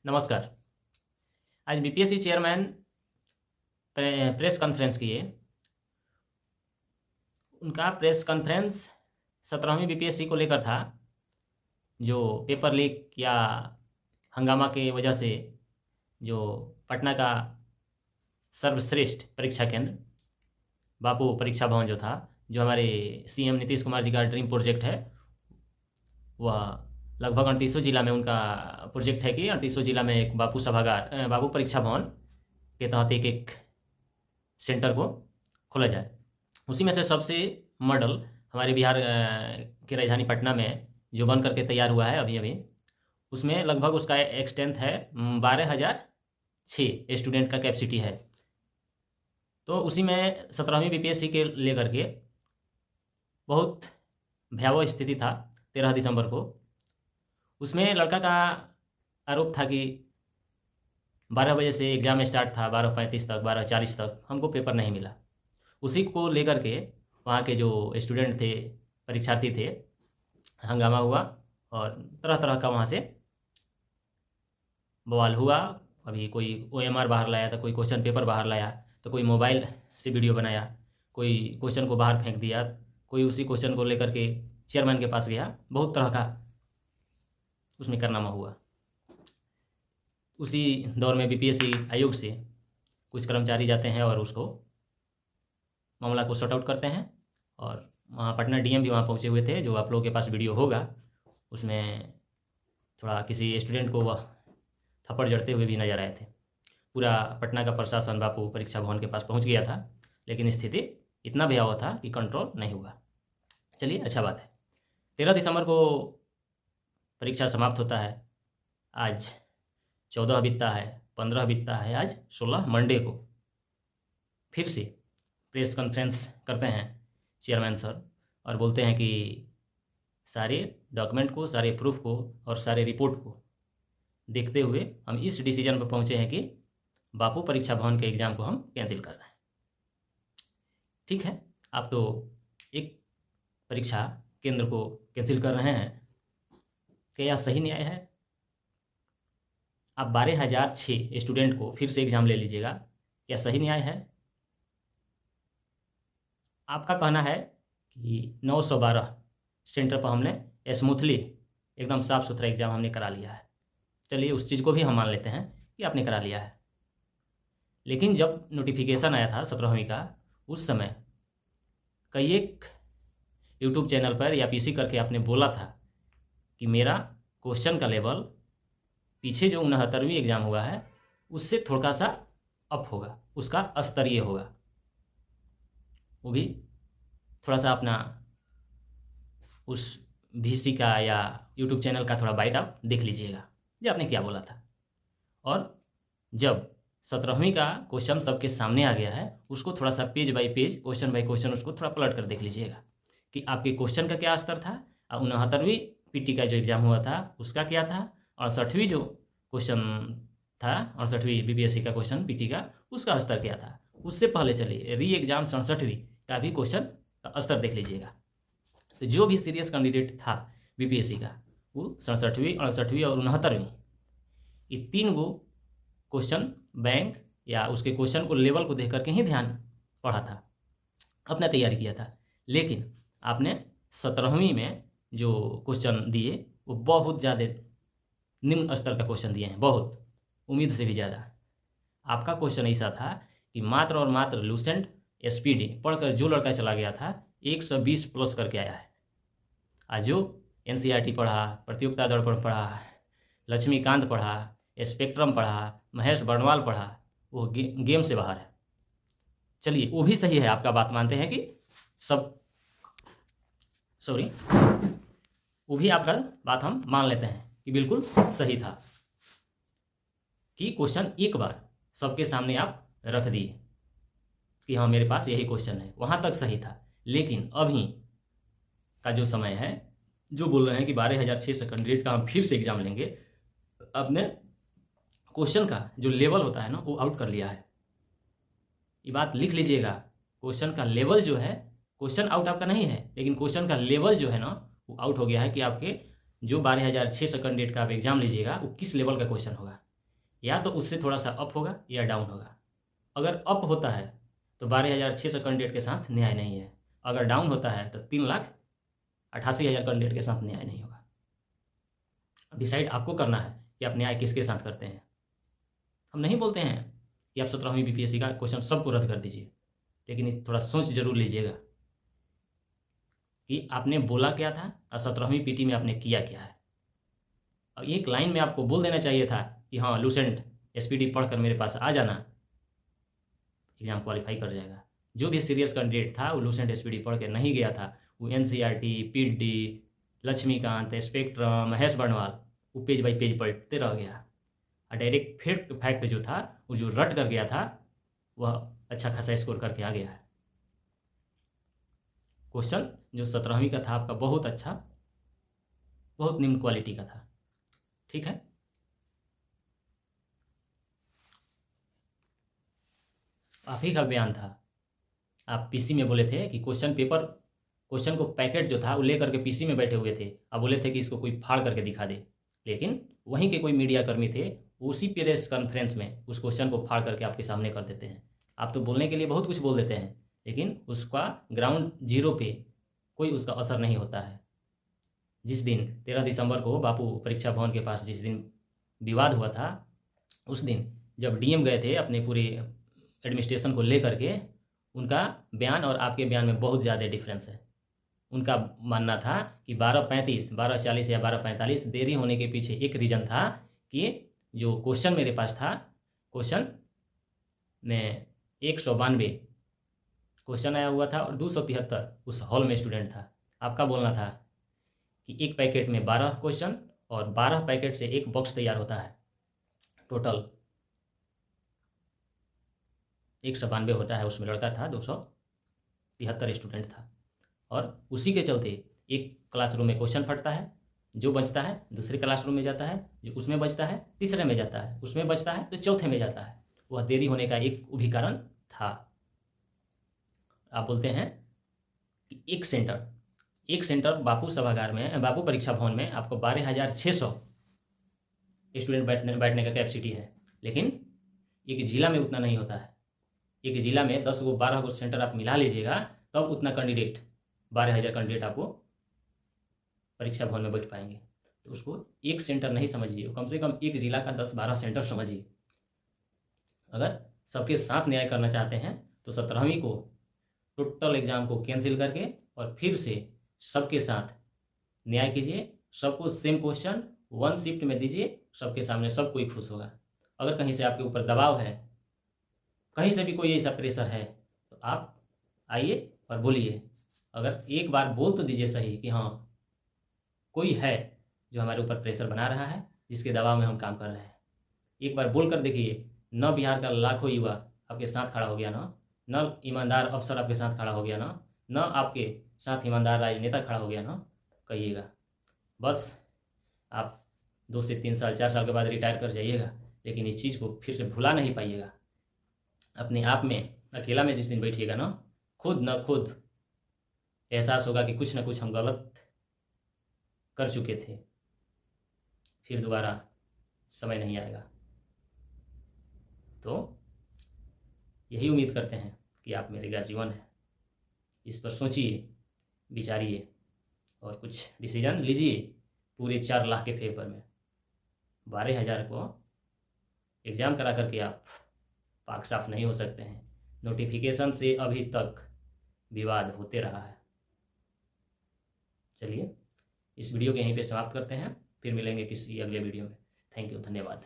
नमस्कार। आज BPSC chairman press conference किए। उनका प्रेस कॉन्फ्रेंस 17वीं बीपीएससी को लेकर था, जो पेपर लीक या हंगामा के वजह से जो पटना का सर्वश्रेष्ठ परीक्षा केंद्र बापू परीक्षा भवन जो था, जो हमारे सीएम नीतीश कुमार जी का ड्रीम प्रोजेक्ट है, वह लगभग 38 जिला में उनका प्रोजेक्ट है कि 38 जिला में एक बापू सभागार बापू परीक्षा भवन के तहत एक एक सेंटर को खोला जाए। उसी में से सबसे मॉडल हमारे बिहार की राजधानी पटना में जो बन करके तैयार हुआ है अभी अभी, उसमें लगभग उसका एक स्ट्रेंथ है 12,006 स्टूडेंट का कैपेसिटी है। तो उसी में 17वीं बीपीएससी के लेकर के बहुत भयावह स्थिति था 13 दिसंबर को। उसमें लड़का का आरोप था कि 12 बजे से एग्ज़ाम स्टार्ट था, 12:35 तक 12:40 तक हमको पेपर नहीं मिला। उसी को लेकर के वहाँ के जो स्टूडेंट थे, परीक्षार्थी थे, हंगामा हुआ और तरह तरह का वहाँ से बवाल हुआ। अभी कोई OMR बाहर लाया था, कोई क्वेश्चन पेपर बाहर लाया, तो कोई मोबाइल से वीडियो बनाया, कोई क्वेश्चन को बाहर फेंक दिया, कोई उसी क्वेश्चन को लेकर के चेयरमैन के पास गया। बहुत तरह का उसमें कारनामा हुआ। उसी दौर में बीपीएससी आयोग से कुछ कर्मचारी जाते हैं और उसको मामला को सॉर्ट आउट करते हैं। और वहाँ पटना डीएम भी वहाँ पहुँचे हुए थे, जो आप लोगों के पास वीडियो होगा। उसमें थोड़ा किसी स्टूडेंट को वह थप्पड़ जड़ते हुए भी नजर आए थे। पूरा पटना का प्रशासन बापू परीक्षा भवन के पास पहुँच गया था, लेकिन स्थिति इतना भयावह था कि कंट्रोल नहीं हुआ। चलिए, अच्छा बात है। 13 दिसंबर को परीक्षा समाप्त होता है। आज 14 बीतता है, 15 बीतता है, आज 16 मंडे को फिर से प्रेस कॉन्फ्रेंस करते हैं चेयरमैन सर और बोलते हैं कि सारे डॉक्यूमेंट को, सारे प्रूफ को और सारे रिपोर्ट को देखते हुए हम इस डिसीजन पर पहुंचे हैं कि बापू परीक्षा भवन के एग्ज़ाम को हम कैंसिल कर रहे हैं। ठीक है, आप तो एक परीक्षा केंद्र को कैंसिल कर रहे हैं, क्या यह सही न्याय है? आप 12,006 स्टूडेंट को फिर से एग्ज़ाम ले लीजिएगा, क्या सही न्याय है? आपका कहना है कि 912 सेंटर पर हमने स्मूथली एकदम साफ़ सुथरा एग्ज़ाम हमने करा लिया है। चलिए, उस चीज़ को भी हम मान लेते हैं कि आपने करा लिया है। लेकिन जब नोटिफिकेशन आया था 17वीं का, उस समय कई एक यूट्यूब चैनल पर या पीसी करके आपने बोला था कि मेरा क्वेश्चन का लेवल पीछे जो 69वीं एग्ज़ाम हुआ है उससे थोड़ा सा अप होगा, उसका स्तरीय होगा। वो भी थोड़ा सा अपना उस VC का या यूट्यूब चैनल का थोड़ा बाइट आप देख लीजिएगा, जो आपने क्या बोला था। और जब 17वीं का क्वेश्चन सबके सामने आ गया है, उसको थोड़ा सा page bye page, question by question उसको थोड़ा पलट कर देख लीजिएगा कि आपके क्वेश्चन का क्या स्तर था और 69वीं PT का जो एग्ज़ाम हुआ था उसका क्या था, और 68वीं जो क्वेश्चन था, 68वीं BPSC का क्वेश्चन PT का, उसका स्तर क्या था। उससे पहले चलिए री एग्ज़ाम 67वीं का भी क्वेश्चन का स्तर देख लीजिएगा। तो जो भी सीरियस कैंडिडेट था BPSC का, वो 67वीं, 68वीं और 69वीं, ये 3 गो क्वेश्चन बैंक या उसके क्वेश्चन को लेवल को देख करके ही ध्यान पढ़ा था, अपना तैयारी किया था। लेकिन आपने 17वीं में जो क्वेश्चन दिए वो बहुत ज़्यादा निम्न स्तर का क्वेश्चन दिए हैं, बहुत उम्मीद से भी ज़्यादा। आपका क्वेश्चन ऐसा था कि मात्र और मात्र लूसेंट SPD पढ़कर जो लड़का चला गया था 120 प्लस करके आया है। आज जो NCERT पढ़ा, प्रतियोगिता दर्पण पढ़ा, लक्ष्मीकांत पढ़ा, स्पेक्ट्रम पढ़ा, महेश बर्णवाल पढ़ा, वो गेम से बाहर है। चलिए, वो भी सही है, आपका बात मानते हैं कि वो भी आपका बात हम मान लेते हैं कि बिल्कुल सही था कि क्वेश्चन एक बार सबके सामने आप रख दिए कि हाँ मेरे पास यही क्वेश्चन है, वहाँ तक सही था। लेकिन अभी का जो समय है, जो बोल रहे हैं कि 12,006 कैंडिडेट का हम फिर से एग्ज़ाम लेंगे, आपने क्वेश्चन का जो लेवल होता है ना, वो आउट कर लिया है। ये बात लिख लीजिएगा, क्वेश्चन का लेवल जो है, क्वेश्चन आउट आपका नहीं है, लेकिन क्वेश्चन का लेवल जो है ना, वो आउट हो गया है कि आपके जो 12,006 कैंडिडेट का आप एग्जाम लीजिएगा वो किस लेवल का क्वेश्चन होगा। या तो उससे थोड़ा सा अप होगा या डाउन होगा। अगर अप होता है तो 12,600 कैंडिडेट के साथ न्याय नहीं है, अगर डाउन होता है तो 3,88,000 कैंडिडेट के साथ न्याय नहीं होगा। डिसाइड आपको करना है कि आप न्याय किसके साथ करते हैं। हम नहीं बोलते हैं कि आप 17वीं बीपीएससी का क्वेश्चन सबको रद्द कर दीजिए, लेकिन थोड़ा सोच जरूर लीजिएगा कि आपने बोला क्या था और 17वीं पीटी में आपने किया क्या है। और एक लाइन में आपको बोल देना चाहिए था कि हाँ लूसेंट एसपीडी पढ़कर मेरे पास आ जाना, एग्जाम क्वालिफाई कर जाएगा। जो भी सीरियस कैंडिडेट था वो लूसेंट एसपीडी पढ़ के नहीं गया था, वो NCERT, PD, Laxmikanth, Spectrum, Mahesh Barnwal वो पेज बाई पेज पढ़ते रह गया और डायरेक्ट फिर फैक्ट जो था वो जो रट कर गया था वह अच्छा खासा स्कोर करके आ गया है। क्वेश्चन जो 17वीं का था आपका बहुत अच्छा, बहुत निम्न क्वालिटी का था। ठीक है, आप ही का बयान था। आप पीसी में बोले थे कि क्वेश्चन को पैकेट जो था वो ले करके पीसी में बैठे हुए थे, अब बोले थे कि इसको कोई फाड़ करके दिखा दे, लेकिन वहीं के कोई मीडिया कर्मी थे उसी प्रेस कॉन्फ्रेंस में उस क्वेश्चन को फाड़ करके आपके सामने कर देते हैं। आप तो बोलने के लिए बहुत कुछ बोल देते हैं, लेकिन उसका ग्राउंड जीरो पे कोई उसका असर नहीं होता है। जिस दिन 13 दिसंबर को बापू परीक्षा भवन के पास जिस दिन विवाद हुआ था, उस दिन जब डीएम गए थे अपने पूरे एडमिनिस्ट्रेशन को ले करके, उनका बयान और आपके बयान में बहुत ज़्यादा डिफरेंस है। उनका मानना था कि 12:35, 12:40 या 12:45 देरी होने के पीछे एक रीज़न था कि जो क्वेश्चन मेरे पास था, क्वेश्चन में 192 क्वेश्चन आया हुआ था और 273 उस हॉल में स्टूडेंट था। आपका बोलना था कि एक पैकेट में 12 क्वेश्चन और 12 पैकेट से एक बॉक्स तैयार होता है, टोटल 192 होता है। उसमें लड़का था 273 स्टूडेंट था, और उसी के चलते एक क्लासरूम में क्वेश्चन फटता है, जो बचता है दूसरे क्लासरूम में जाता है, जो उसमें बचता है तीसरे में जाता है, उसमें बचता है तो चौथे में जाता है। वह देरी होने का एक भी कारण था। आप बोलते हैं कि एक सेंटर बापू सभागार में, बापू परीक्षा भवन में आपको 12,600 स्टूडेंट बैठने का कैपेसिटी है, लेकिन एक जिला में उतना नहीं होता है। एक जिला में 10 गो 12 गो सेंटर आप मिला लीजिएगा तब उतना कैंडिडेट 12,000 कैंडिडेट आपको परीक्षा भवन में बैठ पाएंगे। तो उसको एक सेंटर नहीं समझिए, कम से कम एक जिला का 10-12 सेंटर समझिए। अगर सबके साथ न्याय करना चाहते हैं तो 17वीं को टोटल एग्जाम को कैंसिल करके और फिर से सबके साथ न्याय कीजिए। सबको सेम क्वेश्चन 1 शिफ्ट में दीजिए, सबके सामने सब कोई खुश होगा। अगर कहीं से आपके ऊपर दबाव है, कहीं से भी कोई ऐसा प्रेशर है, तो आप आइए और बोलिए। अगर एक बार बोल तो दीजिए सही कि हाँ कोई है जो हमारे ऊपर प्रेशर बना रहा है, जिसके दबाव में हम काम कर रहे हैं। एक बार बोल कर देखिए, न बिहार का लाखों युवा आपके साथ खड़ा हो गया, न ईमानदार अफसर आपके साथ खड़ा हो गया, न आपके साथ ईमानदार राजनेता खड़ा हो गया, कहिएगा। बस आप 2 से 3 साल 4 साल के बाद रिटायर कर जाइएगा, लेकिन इस चीज़ को फिर से भुला नहीं पाइएगा। अपने आप में अकेला में जिस दिन बैठिएगा खुद एहसास होगा कि कुछ ना कुछ हम गलत कर चुके थे, फिर दोबारा समय नहीं आएगा। तो यही उम्मीद करते हैं कि आप मेरे गार्जियन हैं। इस पर सोचिए, विचारिए और कुछ डिसीजन लीजिए। पूरे 4 लाख के फेवर में 12,000 को एग्ज़ाम करा करके आप पाक साफ नहीं हो सकते हैं। नोटिफिकेशन से अभी तक विवाद होते रहा है। चलिए इस वीडियो को यहीं पे समाप्त करते हैं, फिर मिलेंगे किसी अगले वीडियो में। थैंक यू, धन्यवाद।